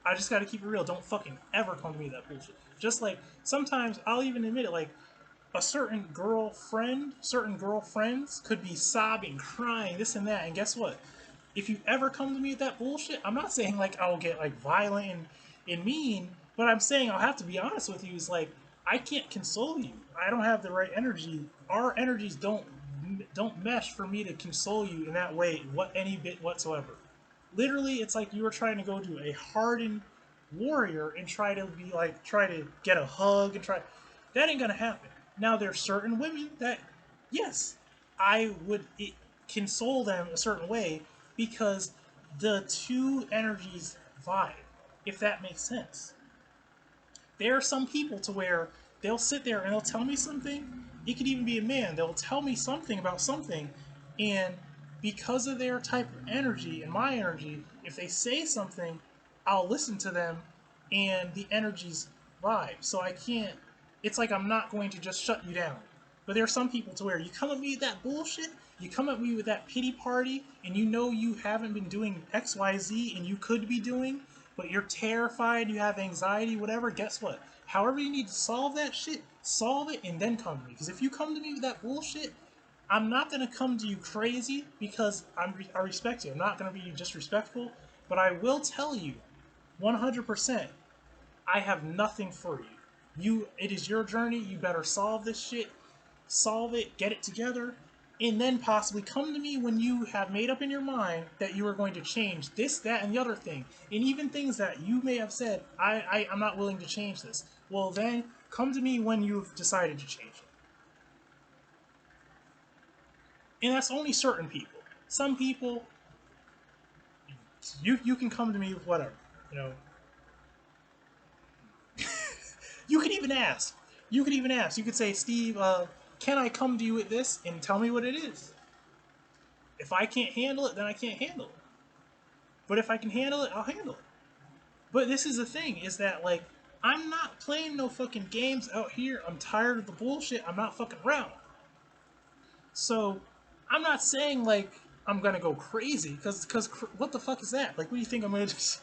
Speaker 1: I just gotta keep it real. Don't fucking ever come to me with that bullshit. Just like sometimes I'll even admit it, like a certain girlfriends could be sobbing, crying, this and that, and guess what? If you ever come to me with that bullshit, I'm not saying like I'll get like violent and mean, but I'm saying I'll have to be honest with you. Is like I can't console you. I don't have the right energy. Our energies don't mesh for me to console you in that way, what any bit whatsoever. Literally, it's like you were trying to go to a hardened warrior and try to get a hug and try. That ain't gonna happen. Now there's certain women that, yes, I would console them a certain way because the two energies vibe. If that makes sense. There are some people to where they'll sit there and they'll tell me something. It could even be a man. They'll tell me something about something, and because of their type of energy and my energy, if they say something, I'll listen to them, and the energies vibe. So I can't. It's like I'm not going to just shut you down. But there are some people to where you come at me with that bullshit, you come at me with that pity party, and you know you haven't been doing X, Y, Z, and you could be doing, but you're terrified, you have anxiety, whatever. Guess what? However you need to solve that shit, solve it, and then come to me. Because if you come to me with that bullshit, I'm not gonna come to you crazy because I respect you. I'm not gonna be disrespectful, but I will tell you, 100%, I have nothing for you. It is your journey. You better solve this shit, solve it, get it together, and then possibly come to me when you have made up in your mind that you are going to change this, that, and the other thing. And even things that you may have said, I'm not willing to change this. Well, then come to me when you've decided to change it. And that's only certain people. Some people, you can come to me with whatever. You know, you can even ask. You could even ask. You could say, Steve, can I come to you with this and tell me what it is? If I can't handle it, then I can't handle it. But if I can handle it, I'll handle it. But this is the thing, is that like I'm not playing no fucking games out here. I'm tired of the bullshit. I'm not fucking around. So I'm not saying like I'm gonna go crazy because what the fuck is that? Like, what do you think I'm gonna just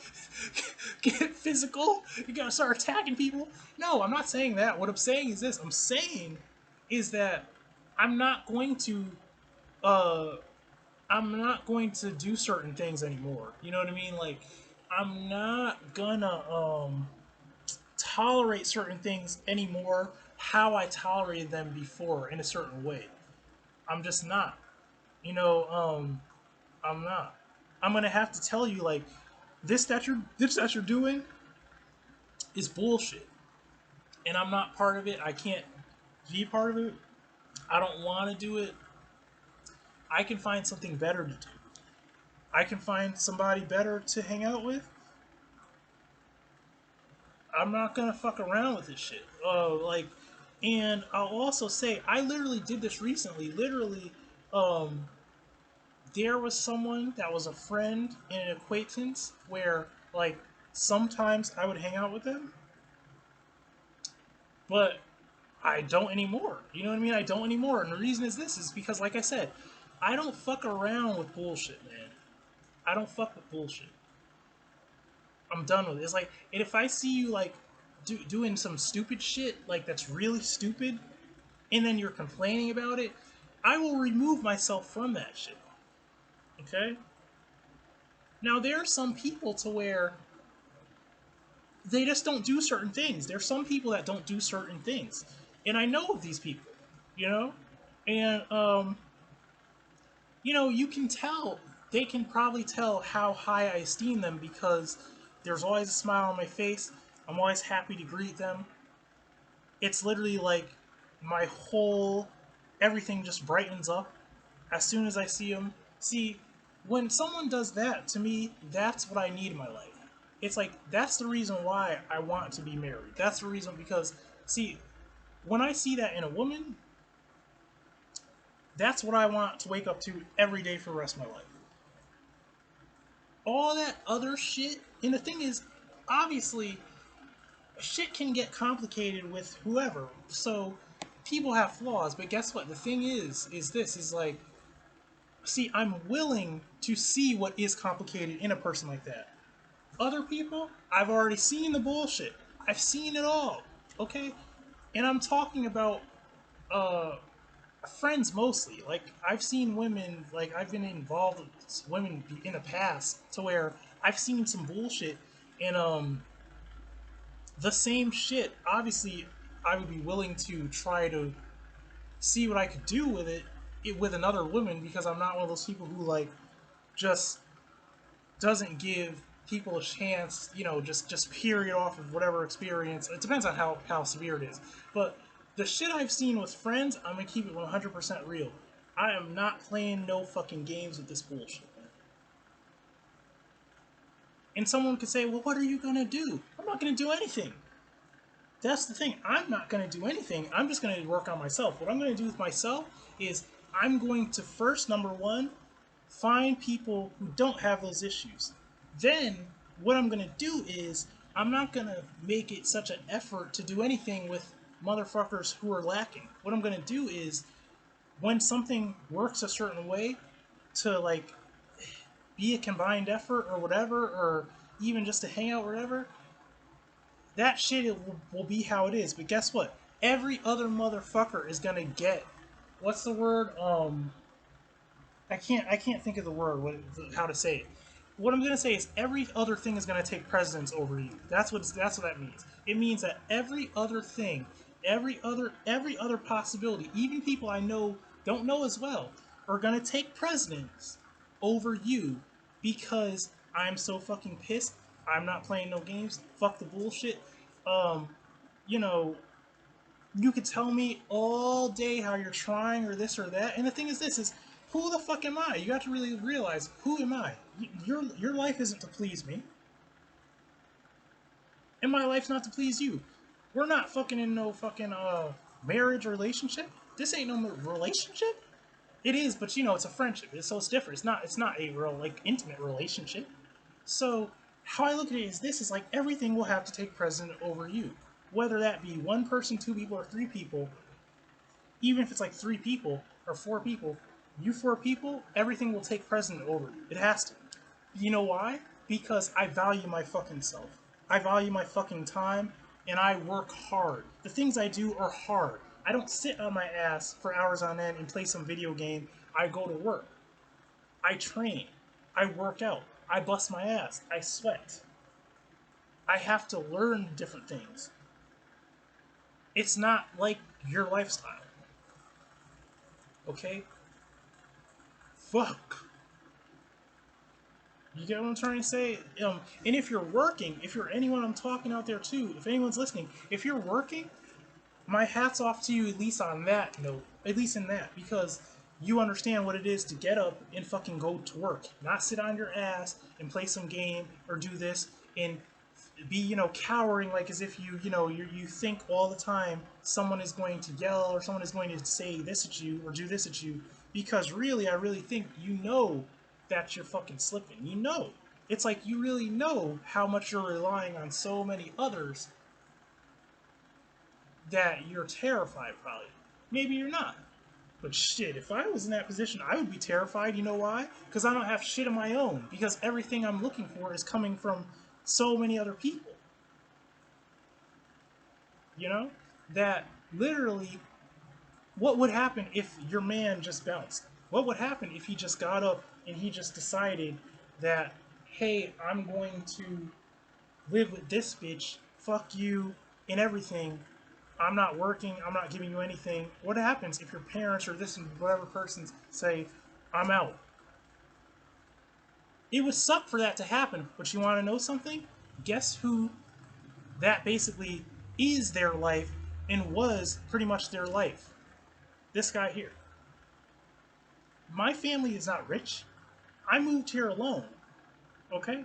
Speaker 1: get physical? You gotta start attacking people? No, I'm not saying that. What I'm saying is this. I'm saying is that I'm not going to uh I'm not going to do certain things anymore. You know what I mean? Like I'm not gonna tolerate certain things anymore how I tolerated them before in a certain way. I'm just not. You know, I'm not. I'm gonna have to tell you like this that you're doing is bullshit, and I'm not part of it. I can't be part of it. I don't want to do it. I can find something better to do. I can find somebody better to hang out with. I'm not gonna fuck around with this shit. And I'll also say I literally did this recently. Literally, um, there was someone that was a friend and an acquaintance where like sometimes I would hang out with them, but I don't anymore. You know what I mean? I don't anymore. And the reason is this is because like I said, I don't fuck around with bullshit, man. I don't fuck with bullshit. I'm done with it. It's like, and if I see you like doing some stupid shit, like that's really stupid, and then you're complaining about it, I will remove myself from that shit. Okay? Now there are some people to where they just don't do certain things. There's some people that don't do certain things, and I know of these people, you know, and you can tell. They can probably tell how high I esteem them because there's always a smile on my face. I'm always happy to greet them. It's literally like my whole everything just brightens up as soon as I see them. See, when someone does that to me, that's what I need in my life. It's like that's the reason why I want to be married. That's the reason because see, when I see that in a woman, that's what I want to wake up to every day for the rest of my life. All that other shit, and the thing is, obviously, shit can get complicated with whoever. So people have flaws, but guess what? The thing is this is like, see, I'm willing to see what is complicated in a person like that. Other people, I've already seen the bullshit. I've seen it all. Okay? And I'm talking about uh friends mostly. Like I've seen women, like I've been involved with women in the past to where I've seen some bullshit and the same shit. Obviously, I would be willing to try to see what I could do with it with another woman because I'm not one of those people who like just doesn't give people a chance, just period off of whatever experience. It depends on how severe it is. But the shit I've seen with friends, I'm gonna keep it 100% real. I am not playing no fucking games with this bullshit. And someone could say, well, what are you gonna do? I'm not gonna do anything. That's the thing. I'm not gonna do anything. I'm just gonna work on myself. What I'm gonna do with myself is I'm going to first, number one, find people who don't have those issues. Then, what I'm gonna do is I'm not gonna make it such an effort to do anything with motherfuckers who are lacking. What I'm gonna do is when something works a certain way to like be a combined effort or whatever, or even just to hang out or whatever, that shit will be how it is. But guess what? Every other motherfucker is gonna get what's the word? I can't think of the word how to say it. What I'm gonna say is every other thing is gonna take precedence over you. That's what that means. It means that every other thing, every other possibility, even people I know don't know as well, are gonna take precedence over you because I'm so fucking pissed. I'm not playing no games. Fuck the bullshit. Um, you know, you could tell me all day how you're trying or this or that, and the thing is this is who the fuck am I? You got to really realize who am I? Your life isn't to please me, and my life's not to please you. We're not fucking in no fucking marriage or relationship. This ain't no relationship. It is, but it's a friendship. So it's different. It's not a real like intimate relationship. So how I look at it is this is like everything will have to take precedent over you. Whether that be one person, two people, or three people, even if it's like three people or four people, you four people, everything will take precedent over you. It has to. You know why? Because I value my fucking self. I value my fucking time, and I work hard. The things I do are hard. I don't sit on my ass for hours on end and play some video game. I go to work. I train. I work out. I bust my ass. I sweat. I have to learn different things. It's not like your lifestyle. Okay? Fuck. You get what I'm trying to say? And if you're working, if you're anyone I'm talking out there too, if anyone's listening, if you're working, my hat's off to you at least on that note, at least in that, because you understand what it is to get up and fucking go to work, not sit on your ass and play some game or do this and be, cowering like as if you think all the time someone is going to yell or someone is going to say this at you or do this at you, because really, I really think that you're fucking slipping. It's like you really know how much you're relying on so many others that you're terrified, probably. Maybe you're not. But shit, if I was in that position, I would be terrified. You know why? Because I don't have shit of my own. Because everything I'm looking for is coming from so many other people. You know? That literally, what would happen if your man just bounced? What would happen if he just got up and he just decided that, hey, I'm going to live with this bitch, fuck you, and everything. I'm not working, I'm not giving you anything. What happens if your parents or this and whatever persons say, I'm out? It would suck for that to happen, but you want to know something? Guess who that basically is their life and was pretty much their life? This guy here. My family is not rich. I moved here alone, okay?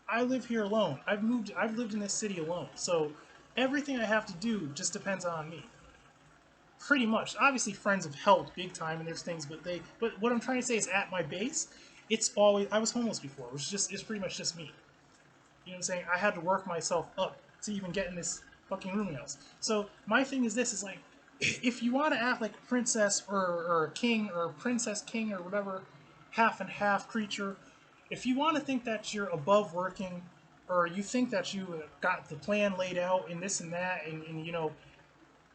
Speaker 1: I live here alone. I've lived in this city alone. So everything I have to do just depends on me. Pretty much. Obviously friends have helped big time and there's things, but what I'm trying to say is at my base, it's always I was homeless before. It's pretty much just me. You know what I'm saying? I had to work myself up to even get in this fucking rooming house. So my thing is this is like if you want to act like a princess or a king or a princess king or whatever half and half creature, if you want to think that you're above working or you think that you got the plan laid out and this and that and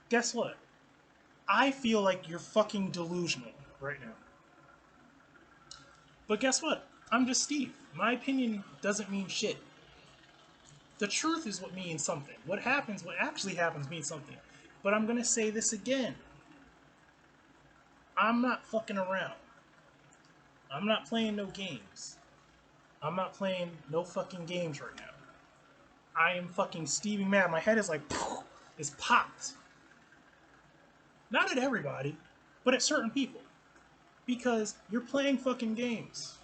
Speaker 1: guess what? I feel like you're fucking delusional right now. But guess what? I'm just Steve. My opinion doesn't mean shit. The truth is what means something. What actually happens means something. But I'm gonna say this again. I'm not fucking around. I'm not playing no games. I'm not playing no fucking games right now. I am fucking Stevie mad. My head is like, it's popped. Not at everybody, but at certain people. Because you're playing fucking games.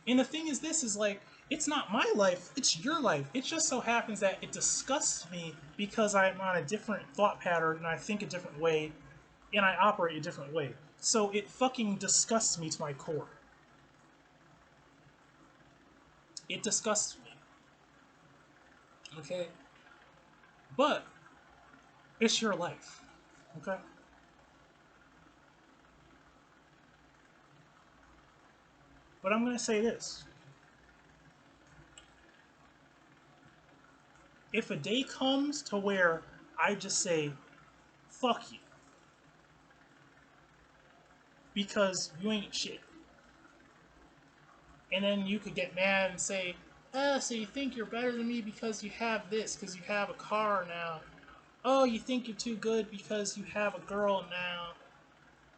Speaker 1: And the thing is, this is like, it's not my life, it's your life. It just so happens that it disgusts me because I'm on a different thought pattern and I think a different way and I operate a different way. So it fucking disgusts me to my core. It disgusts me. Okay? But it's your life. Okay? But I'm going to say this. If a day comes to where I just say, fuck you, because you ain't shit. And then you could get mad and say, so you think you're better than me because you have this, because you have a car now. Oh, you think you're too good because you have a girl now.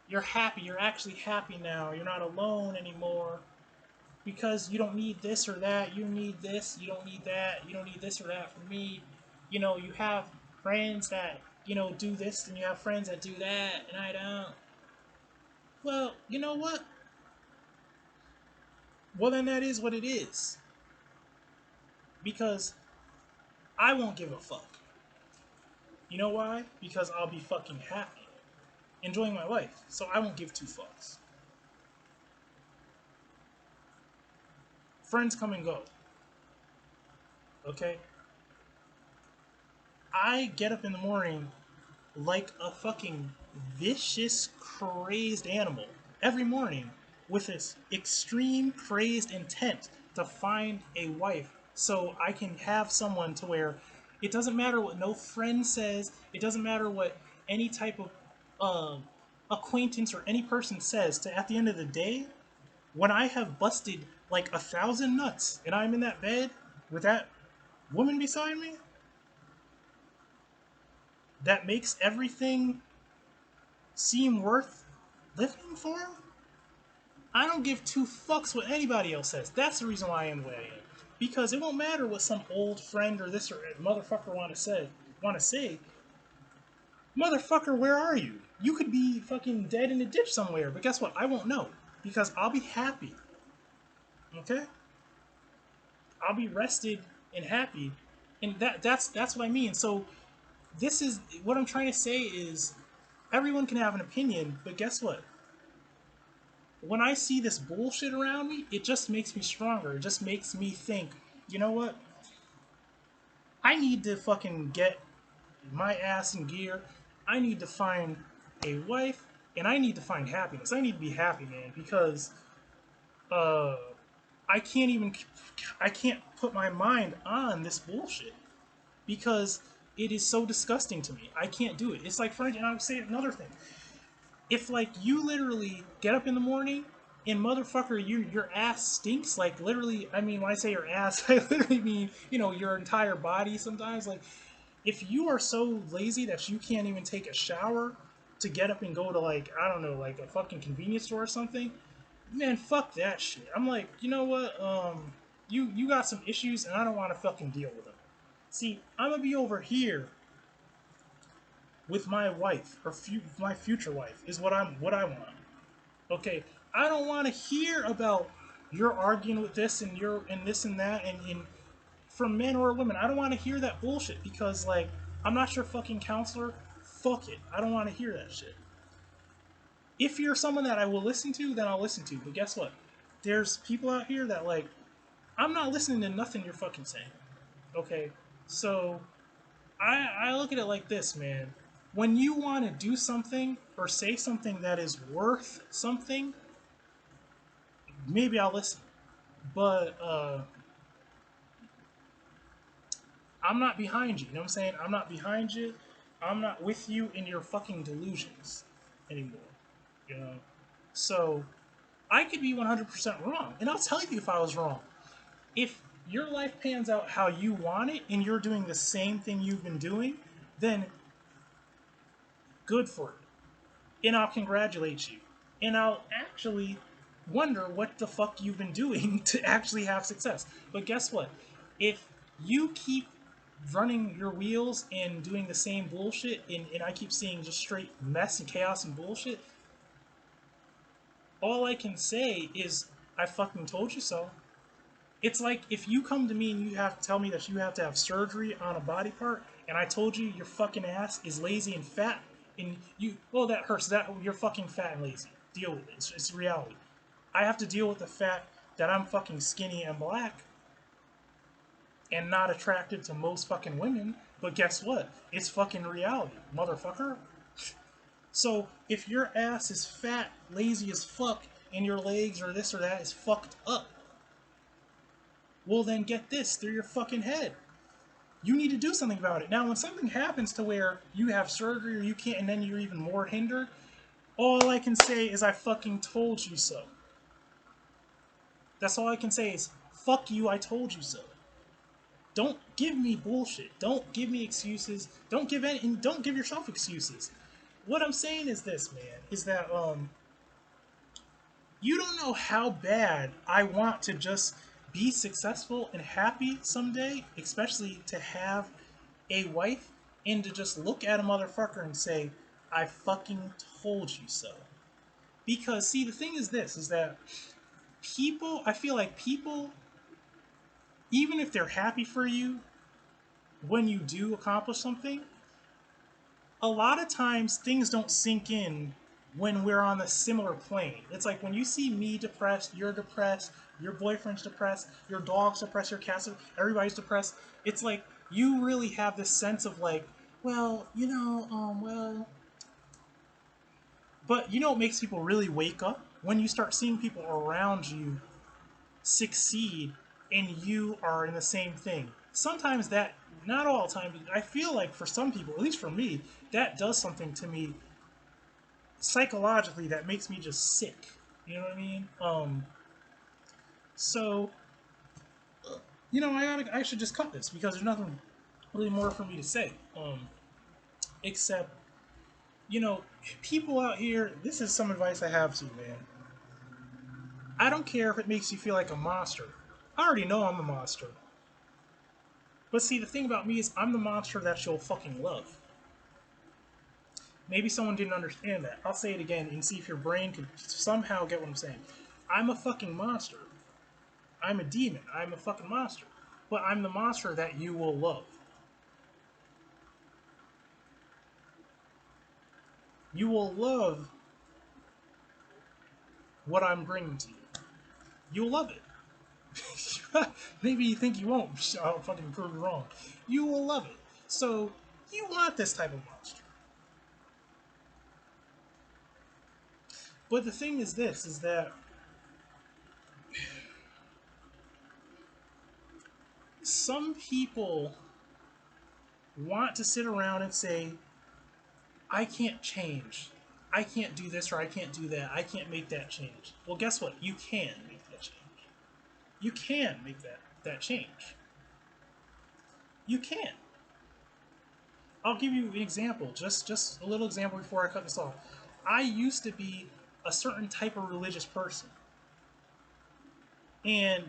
Speaker 1: You're happy, you're actually happy now. You're not alone anymore. Because you don't need this or that, you need this, you don't need that, you don't need this or that from me. You have friends that, do this, and you have friends that do that, and I don't. Well, you know what? Well, then that is what it is. Because I won't give a fuck. You know why? Because I'll be fucking happy. Enjoying my life. So I won't give two fucks. Friends come and go. Okay? I get up in the morning like a fucking vicious, crazed animal every morning with this extreme, crazed intent to find a wife so I can have someone to where it doesn't matter what no friend says, it doesn't matter what any type of acquaintance or any person says, to at the end of the day, when I have busted like 1,000 nuts and I'm in that bed with that woman beside me, that makes everything seem worth living for? I don't give two fucks what anybody else says. That's the reason why I am the way I am. Because it won't matter what some old friend or this or motherfucker want to say. Motherfucker, where are you? You could be fucking dead in a ditch somewhere, but guess what? I won't know because I'll be happy. Okay? I'll be rested and happy, and that's what I mean. So this is what I'm trying to say is everyone can have an opinion, but guess what? When I see this bullshit around me, it just makes me stronger. It just makes me think, you know what? I need to fucking get my ass in gear. I need to find a wife, and I need to find happiness. I need to be happy, man, because uh, I can't even I can't put my mind on this bullshit because it is so disgusting to me. I can't do it. It's like, for and I'll say another thing. If like you literally get up in the morning and motherfucker, your ass stinks. Like literally, I mean, when I say your ass, I literally mean your entire body. Sometimes, like if you are so lazy that you can't even take a shower to get up and go to like I don't know, like a fucking convenience store or something, man, fuck that shit. I'm like, you know what? You got some issues, and I don't want to fucking deal with them. See, I'm gonna be over here with my wife or my future wife is what I want. Okay, I don't want to hear about you're arguing with this and you're and this and that and from men or women. I don't want to hear that bullshit because like I'm not your fucking counselor. Fuck it. I don't want to hear that shit. If you're someone that I will listen to, then I'll listen to. But guess what? There's people out here that like I'm not listening to nothing you're fucking saying. Okay, so I look at it like this, man. When you want to do something or say something that is worth something, maybe I'll listen. But I'm not behind you. You know what I'm saying? I'm not behind you. I'm not with you in your fucking delusions anymore. You know? So I could be 100% wrong. And I'll tell you if I was wrong. If your life pans out how you want it and you're doing the same thing you've been doing, then good for it. And I'll congratulate you. And I'll actually wonder what the fuck you've been doing to actually have success. But guess what? If you keep running your wheels and doing the same bullshit, and I keep seeing just straight mess and chaos and bullshit, all I can say is, I fucking told you so. It's like if you come to me and you have to tell me that you have to have surgery on a body part, and I told you your fucking ass is lazy and fat, and well, that hurts. That you're fucking fat and lazy. Deal with it. It's reality. I have to deal with the fact that I'm fucking skinny and black and not attracted to most fucking women. But guess what? It's fucking reality, motherfucker. So if your ass is fat, lazy as fuck, and your legs or this or that is fucked up, well then get this through your fucking head. You need to do something about it. Now, when something happens to where you have surgery or you can't, and then you're even more hindered, all I can say is I fucking told you so. That's all I can say is fuck you, I told you so. Don't give me bullshit. Don't give me excuses. Don't give any, and don't give yourself excuses. What I'm saying is this, man, is that you don't know how bad I want to just be successful and happy someday, especially to have a wife and to just look at a motherfucker and say, I fucking told you so. Because, see, the thing is this, is that people, I feel like people, even if they're happy for you when you do accomplish something, a lot of times things don't sink in when we're on a similar plane. It's like when you see me depressed, you're depressed, your boyfriend's depressed, your dog's depressed, your cat's depressed, everybody's depressed. It's like you really have this sense of like, well, well. But you know what makes people really wake up? When you start seeing people around you succeed and you are in the same thing. Sometimes that, not all the time, but I feel like for some people, at least for me, that does something to me psychologically that makes me just sick. You know what I mean? So I should just cut this because there's nothing really more for me to say. Except people out here. This is some advice I have to you, man. I don't care if it makes you feel like a monster. I already know I'm a monster. But see, the thing about me is I'm the monster that you'll fucking love. Maybe someone didn't understand that. I'll say it again and see if your brain can somehow get what I'm saying. I'm a fucking monster. I'm a demon. I'm a fucking monster. But I'm the monster that you will love. You will love what I'm bringing to you. You'll love it. Maybe you think you won't. I'll fucking prove you wrong. You will love it. So, you want this type of monster. But the thing is this, is that some people want to sit around and say, I can't change. I can't do this or I can't do that. I can't make that change. Well, guess what? You can make that change. You can make that change. You can. I'll give you an example, just a little example before I cut this off. I used to be a certain type of religious person, and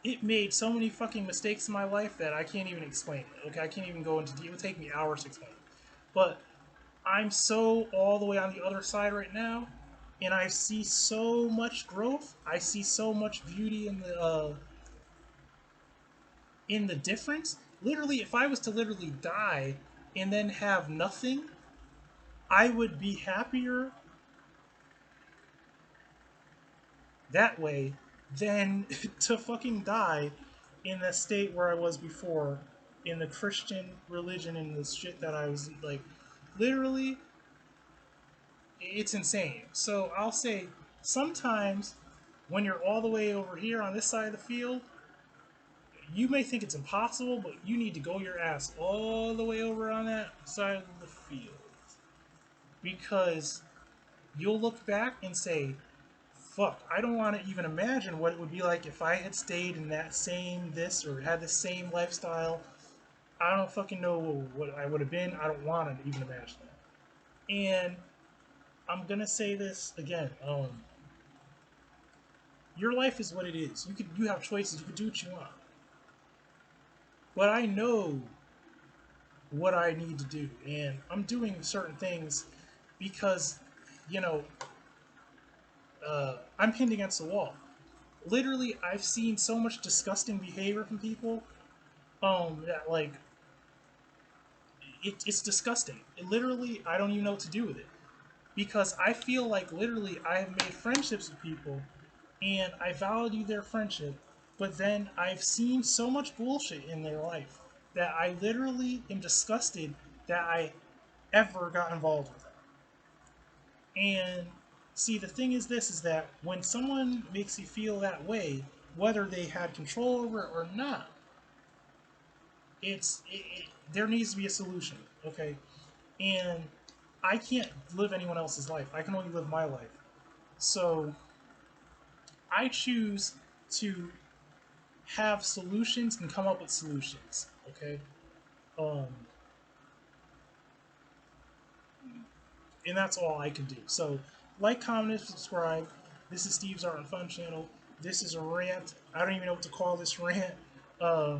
Speaker 1: it made so many fucking mistakes in my life that I can't even explain it. Okay, I can't even go into detail. It would take me hours to explain it. But I'm so all the way on the other side right now, and I see so much growth. I see so much beauty in the difference. Literally, if I was to literally die and then have nothing, I would be happier that way than to fucking die in the state where I was before, in the Christian religion and the shit that I was like. Literally, it's insane. So I'll say sometimes when you're all the way over here on this side of the field, you may think it's impossible, but you need to go your ass all the way over on that side of the field. Because you'll look back and say, fuck, I don't want to even imagine what it would be like if I had stayed in that same this or had the same lifestyle. I don't fucking know what I would have been. I don't want to even imagine that. And I'm gonna say this again. Your life is what it is. You have choices. You can do what you want. But I know what I need to do, and I'm doing certain things because, you know, I'm pinned against the wall. Literally, I've seen so much disgusting behavior from people. That like it's disgusting. Literally, I don't even know what to do with it because I feel like literally I have made friendships with people, and I value their friendship, but then I've seen so much bullshit in their life that I literally am disgusted that I ever got involved with them. And see, the thing is this, is that when someone makes you feel that way, whether they had control over it or not, there needs to be a solution, okay? And I can't live anyone else's life. I can only live my life. So I choose to have solutions and come up with solutions, okay? Um, and that's all I can do. So, like, comment, and subscribe. This is Steve's Art and Fun channel. This is a rant. I don't even know what to call this rant. Uh,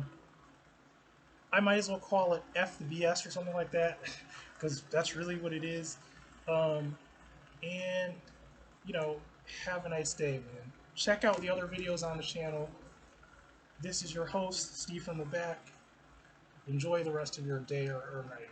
Speaker 1: I might as well call it F the BS or something like that, because that's really what it is. Um, and, you know, have a nice day, man. Check out the other videos on the channel. This is your host, Steve from the back. Enjoy the rest of your day or night.